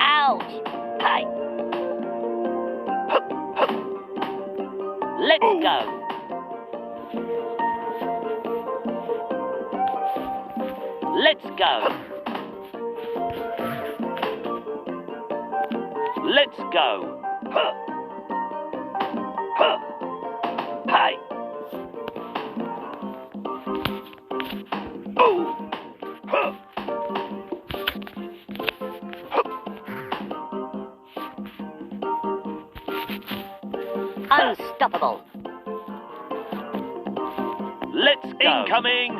Ouch! Hey! Let's go! Let's go! Let's go! Hey! Unstoppable! Let's go! Incoming!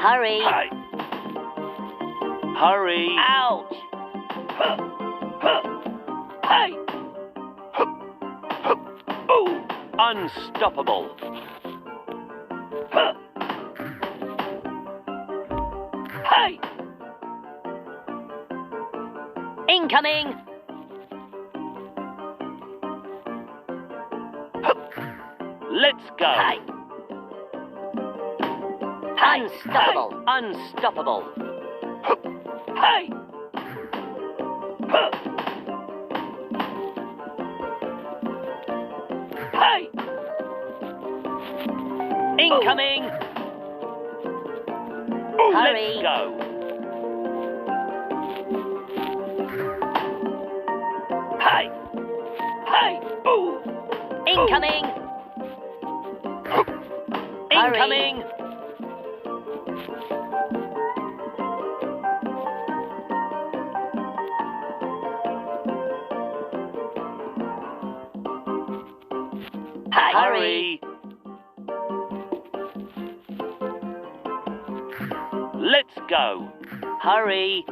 Hurry! Hey. Hurry! Ouch! Hey! Unstoppable! Hey! Incoming! Let's go! Hey. Unstoppable! Hey. Unstoppable! Hey! Hey! Incoming! Hurry! Let's go! Hey! Hey! Incoming! Incoming! Hurry! Let's go! Hurry!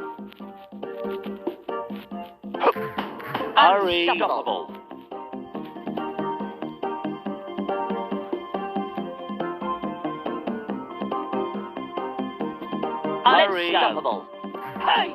Hurry! Unstoppable! Hurry! Unstoppable! Hey!